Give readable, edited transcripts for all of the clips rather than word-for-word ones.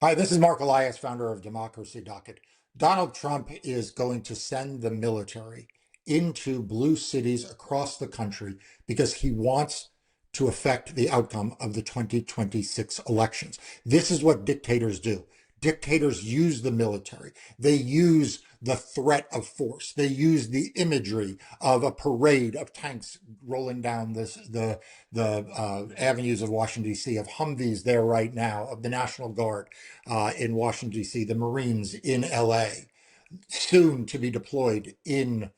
Hi, this is Marc Elias, founder of Democracy Docket. Donald Trump is going to send the military into blue cities across the country because he wants to affect the outcome of the 2026 elections. This is what dictators do. Dictators use the military. They use the threat of force. They use the imagery of a parade of tanks rolling down the avenues of Washington, D.C., of Humvees there right now, of the National Guard in Washington, D.C., the Marines in L.A., soon to be deployed in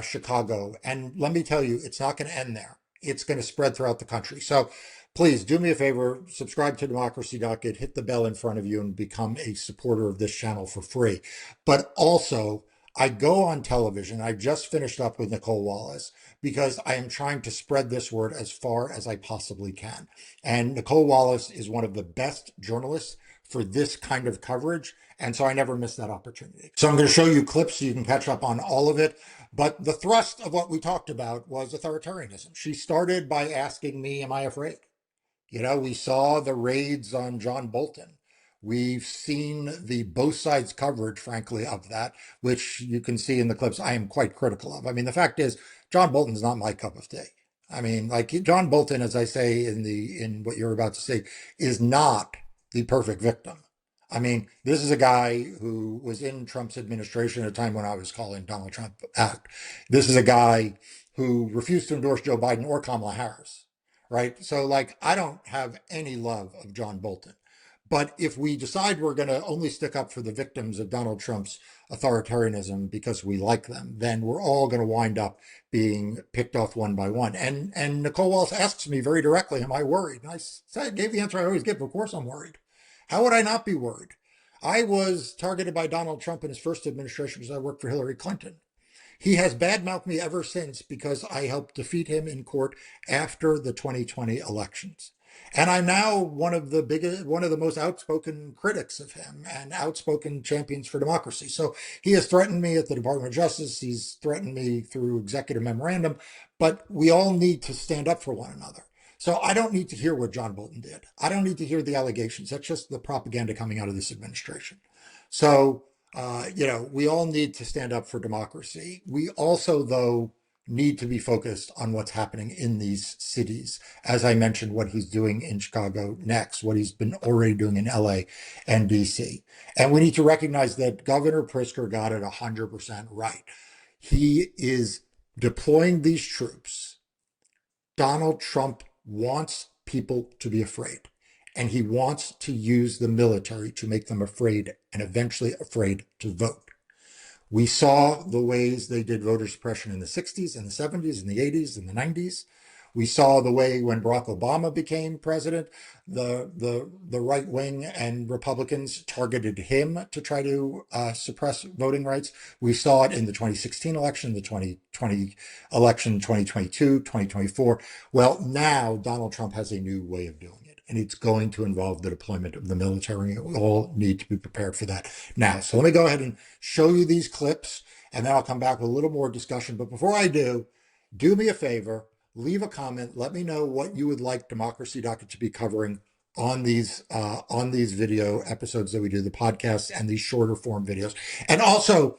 Chicago. And let me tell you, it's not going to end there. It's going to spread throughout the country. So please do me a favor, subscribe to Democracy Docket, hit the bell in front of you, and become a supporter of this channel for free. But also, I go on television. I just finished up with Nicolle Wallace because I am trying to spread this word as far as I possibly can. And Nicolle Wallace is one of the best journalists for this kind of coverage. And so I never miss that opportunity. So I'm going to show you clips so you can catch up on all of it. But the thrust of what we talked about was authoritarianism. She started by asking me, am I afraid? You know, we saw the raids on John Bolton. We've seen the both sides coverage, frankly, of that, which you can see in the clips I am quite critical of. I mean, the fact is, John Bolton's not my cup of tea. I mean, like John Bolton, as I say in what you're about to say, is not the perfect victim. I mean, this is a guy who was in Trump's administration at a time when I was calling Donald Trump out. This is a guy who refused to endorse Joe Biden or Kamala Harris, right? So, like, I don't have any love of John Bolton. But if we decide we're going to only stick up for the victims of Donald Trump's authoritarianism because we like them, then we're all going to wind up being picked off one by one. And Nicolle Wallace asks me very directly, am I worried? And I gave the answer I always give. Of course I'm worried. How would I not be worried? I was targeted by Donald Trump in his first administration because I worked for Hillary Clinton. He has badmouthed me ever since because I helped defeat him in court after the 2020 elections. And I'm now one of the most outspoken critics of him and outspoken champions for democracy. So he has threatened me at the Department of Justice. He's threatened me through executive memorandum, but we all need to stand up for one another. So I don't need to hear what John Bolton did. I don't need to hear the allegations. That's just the propaganda coming out of this administration. So we all need to stand up for democracy. We also, though, need to be focused on what's happening in these cities. As I mentioned, what he's doing in Chicago next, what he's been already doing in LA and DC. And we need to recognize that Governor Pritzker got it 100% right. He is deploying these troops. Donald Trump wants people to be afraid. And he wants to use the military to make them afraid and eventually afraid to vote. We saw the ways they did voter suppression in the 60s and the 70s and the 80s and the 90s. We saw the way when Barack Obama became president, the right wing and Republicans targeted him to try to suppress voting rights. We saw it in the 2016 election, the 2020 election, 2022, 2024. Well, now Donald Trump has a new way of doing it, and it's going to involve the deployment of the military. We all need to be prepared for that now. So let me go ahead and show you these clips, and then I'll come back with a little more discussion. But before I do me a favor, leave a comment. Let me know what you would like Democracy Docket to be covering on these video episodes that we do, the podcasts and these shorter form videos. And also,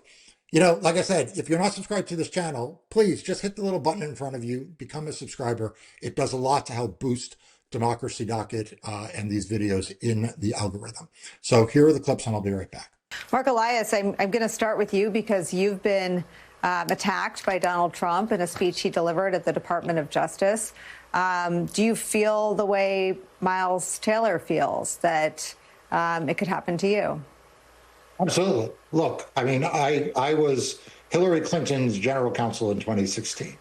like I said, if you're not subscribed to this channel, please just hit the little button in front of you, become a subscriber. It does a lot to help boost Democracy Docket and these videos in the algorithm. So here are the clips, and I'll be right back. Marc Elias, I'm going to start with you because you've been attacked by Donald Trump in a speech he delivered at the Department of Justice. Do you feel the way Miles Taylor feels, that it could happen to you? Absolutely. Look, I mean, I was Hillary Clinton's general counsel in 2016.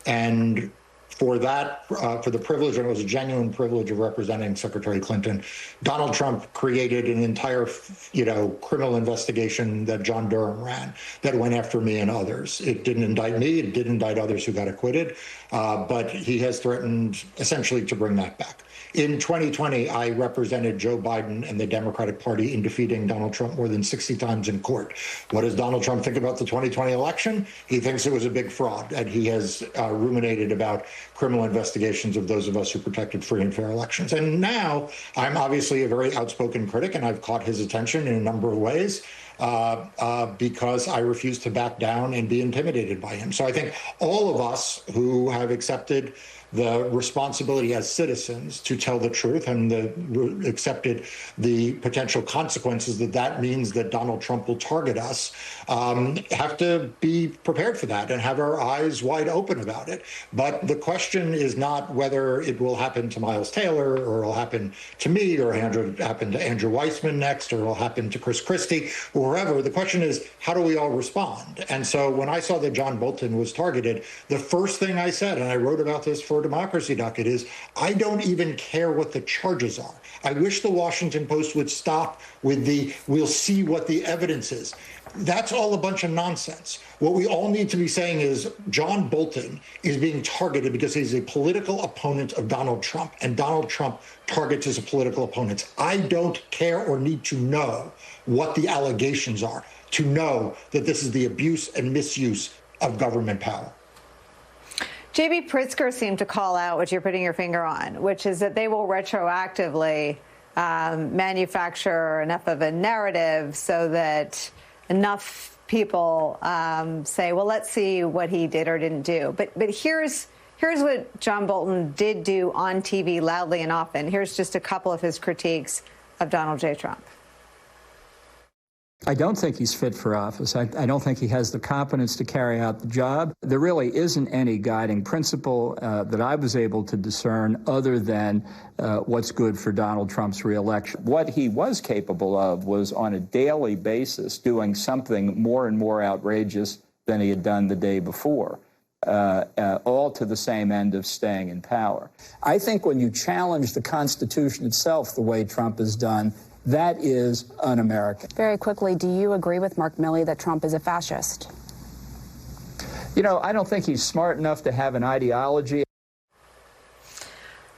And for that, for the privilege, and it was a genuine privilege of representing Secretary Clinton, Donald Trump created an entire, criminal investigation that John Durham ran that went after me and others. It didn't indict me. It did indict others who got acquitted. But he has threatened essentially to bring that back. In 2020, I represented Joe Biden and the Democratic Party in defeating Donald Trump more than 60 times in court. What does Donald Trump think about the 2020 election? He thinks it was a big fraud, and he has ruminated about criminal investigations of those of us who protected free and fair elections. And now I'm obviously a very outspoken critic, and I've caught his attention in a number of ways. Because I refuse to back down and be intimidated by him. So I think all of us who have accepted the responsibility as citizens to tell the truth and accepted the potential consequences that means that Donald Trump will target us, have to be prepared for that and have our eyes wide open about it. But the question is not whether it will happen to Miles Taylor or it'll happen to me or happen to Andrew Weissman next or it'll happen to Chris Christie or whoever. The question is, how do we all respond? And so when I saw that John Bolton was targeted, the first thing I said, and I wrote about this for Democracy Docket, is I don't even care what the charges are. I wish the Washington Post would stop with the we'll see what the evidence is. That's all a bunch of nonsense. What we all need to be saying is John Bolton is being targeted because he's a political opponent of Donald Trump, and Donald Trump targets his political opponents. I don't care or need to know what the allegations are to know that this is the abuse and misuse of government power. J.B. Pritzker seemed to call out what you're putting your finger on, which is that they will retroactively manufacture enough of a narrative so that enough people say, well, let's see what he did or didn't do. But here's what John Bolton did do on TV loudly and often. Here's just a couple of his critiques of Donald J. Trump. I don't think he's fit for office. I don't think he has the competence to carry out the job. There really isn't any guiding principle that I was able to discern other than what's good for Donald Trump's reelection. What he was capable of was on a daily basis doing something more and more outrageous than he had done the day before, all to the same end of staying in power. I think when you challenge the Constitution itself the way Trump has done, that is un-American. Very quickly, do you agree with Mark Milley that Trump is a fascist? You know, I don't think he's smart enough to have an ideology.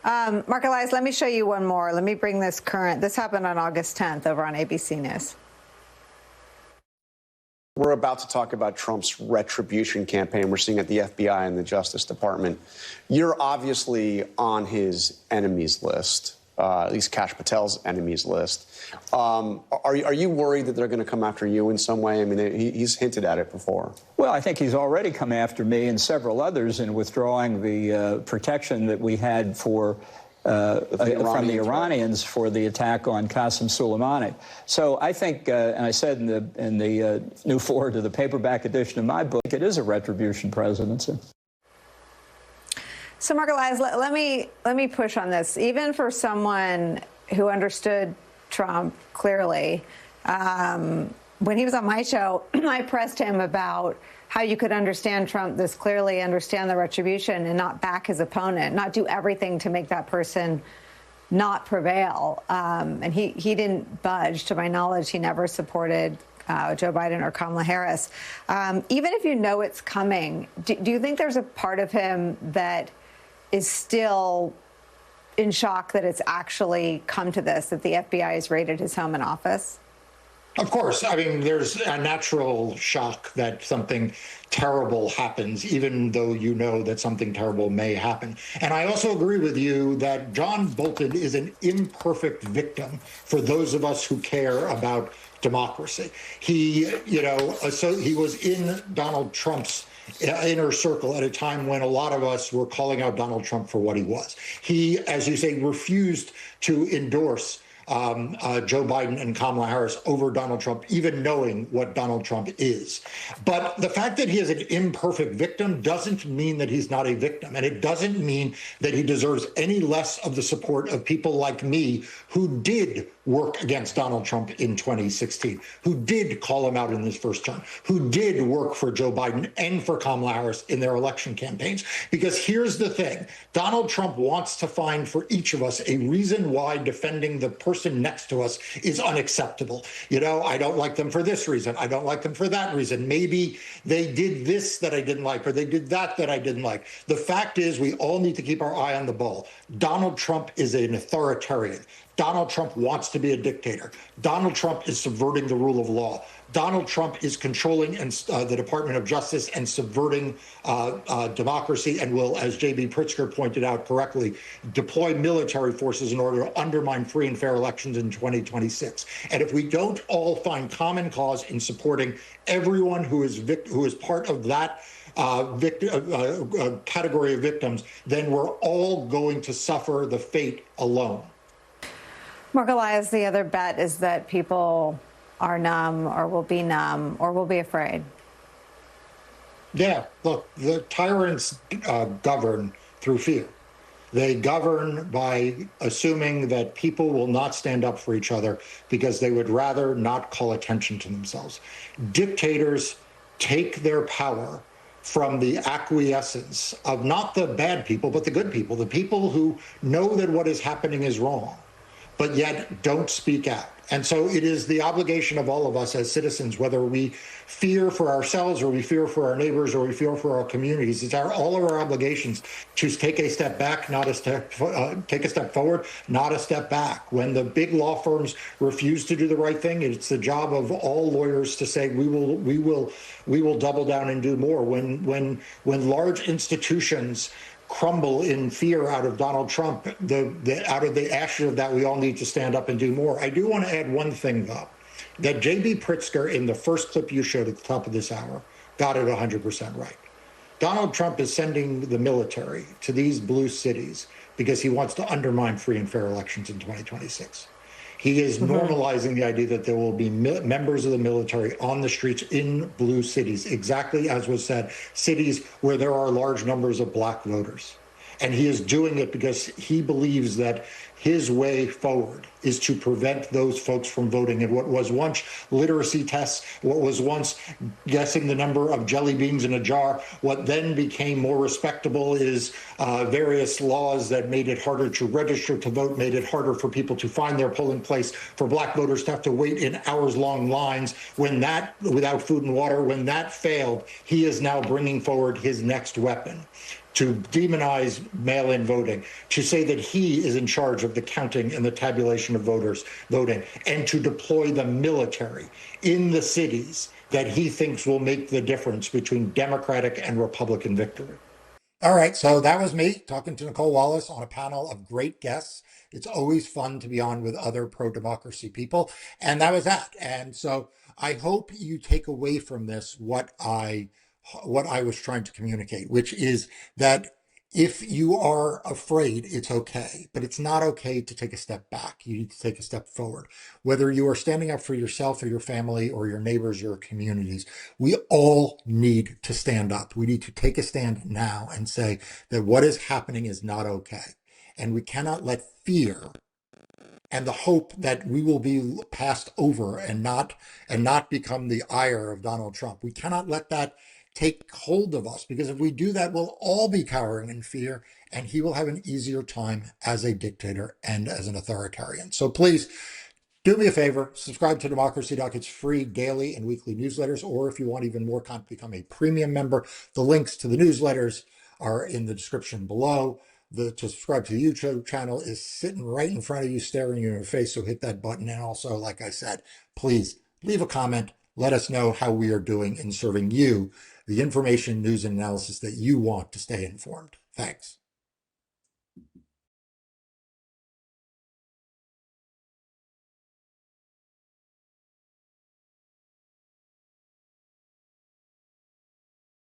Marc Elias, let me show you one more. Let me bring this current. This happened on August 10th over on ABC News. We're about to talk about Trump's retribution campaign we're seeing at the FBI and the Justice Department. You're obviously on his enemies list. At least Kash Patel's enemies list. Are you worried that they're going to come after you in some way? I mean, he's hinted at it before. Well, I think he's already come after me and several others in withdrawing the protection that we had for from the Iranians for the attack on Qasem Soleimani. So I think, and I said in the new forward to the paperback edition of my book, it is a retribution presidency. So, Marc Elias, let me push on this. Even for someone who understood Trump clearly, when he was on my show, I pressed him about how you could understand Trump this clearly, understand the retribution, and not back his opponent, not do everything to make that person not prevail. And he didn't budge. To my knowledge, he never supported Joe Biden or Kamala Harris. Even if you know it's coming, do you think there's a part of him that is still in shock that it's actually come to this, that the FBI has raided his home and office? Of course. I mean, there's a natural shock that something terrible happens, even though you know that something terrible may happen. And I also agree with you that John Bolton is an imperfect victim for those of us who care about democracy. He was in Donald Trump's inner circle at a time when a lot of us were calling out Donald Trump for what he was. He, as you say, refused to endorse Joe Biden and Kamala Harris over Donald Trump, even knowing what Donald Trump is. But the fact that he is an imperfect victim doesn't mean that he's not a victim. And it doesn't mean that he deserves any less of the support of people like me who did work against Donald Trump in 2016, who did call him out in his first term, who did work for Joe Biden and for Kamala Harris in their election campaigns. Because here's the thing, Donald Trump wants to find for each of us a reason why defending the person next to us is unacceptable. You know, I don't like them for this reason. I don't like them for that reason. Maybe they did this that I didn't like, or they did that that I didn't like. The fact is, we all need to keep our eye on the ball. Donald Trump is an authoritarian. Donald Trump wants to be a dictator. Donald Trump is subverting the rule of law. Donald Trump is controlling the Department of Justice and subverting democracy and will, as J.B. Pritzker pointed out correctly, deploy military forces in order to undermine free and fair elections in 2026. And if we don't all find common cause in supporting everyone who is part of that category of victims, then we're all going to suffer the fate alone. Marc Elias, the other bet is that people are numb or will be afraid. Yeah, look, the tyrants govern through fear. They govern by assuming that people will not stand up for each other because they would rather not call attention to themselves. Dictators take their power from the acquiescence of not the bad people, but the good people, the people who know that what is happening is wrong, but yet don't speak out. And so it is the obligation of all of us as citizens, whether we fear for ourselves or we fear for our neighbors or we fear for our communities, it's all of our obligations to take a step back, take a step forward, not a step back. When the big law firms refuse to do the right thing, it's the job of all lawyers to say we will double down and do more. When large institutions crumble in fear out of Donald Trump, out of the ashes of that, we all need to stand up and do more. I do want to add one thing, though, that J.B. Pritzker, in the first clip you showed at the top of this hour, got it 100% right. Donald Trump is sending the military to these blue cities because he wants to undermine free and fair elections in 2026. He is normalizing the idea that there will be members of the military on the streets in blue cities, exactly as was said, cities where there are large numbers of black voters. And he is doing it because he believes that his way forward is to prevent those folks from voting. And what was once literacy tests, what was once guessing the number of jelly beans in a jar, what then became more respectable is various laws that made it harder to register to vote, made it harder for people to find their polling place, for black voters to have to wait in hours-long lines. When that, without food and water, when that failed, he is now bringing forward his next weapon to demonize mail-in voting, to say that he is in charge of the counting and the tabulation of voters voting, and to deploy the military in the cities that he thinks will make the difference between Democratic and Republican victory. All right, so that was me talking to Nicolle Wallace on a panel of great guests. It's always fun to be on with other pro-democracy people, and that was that. And so I hope you take away from this what I was trying to communicate, which is that if you are afraid, it's okay, but it's not okay to take a step back. You need to take a step forward. Whether you are standing up for yourself or your family or your neighbors, your communities, we all need to stand up. We need to take a stand now and say that what is happening is not okay. And we cannot let fear and the hope that we will be passed over and not become the ire of Donald Trump. We cannot let that take hold of us, because if we do that, we'll all be cowering in fear, and he will have an easier time as a dictator and as an authoritarian. So please do me a favor, subscribe to Democracy Docket's free daily and weekly newsletters, or if you want even more content, become a premium member. The links to the newsletters are in the description below. To subscribe to the YouTube channel is sitting right in front of you, staring you in the face, so hit that button. And also, like I said, please leave a comment. Let us know how we are doing in serving you the information, news, and analysis that you want to stay informed. Thanks.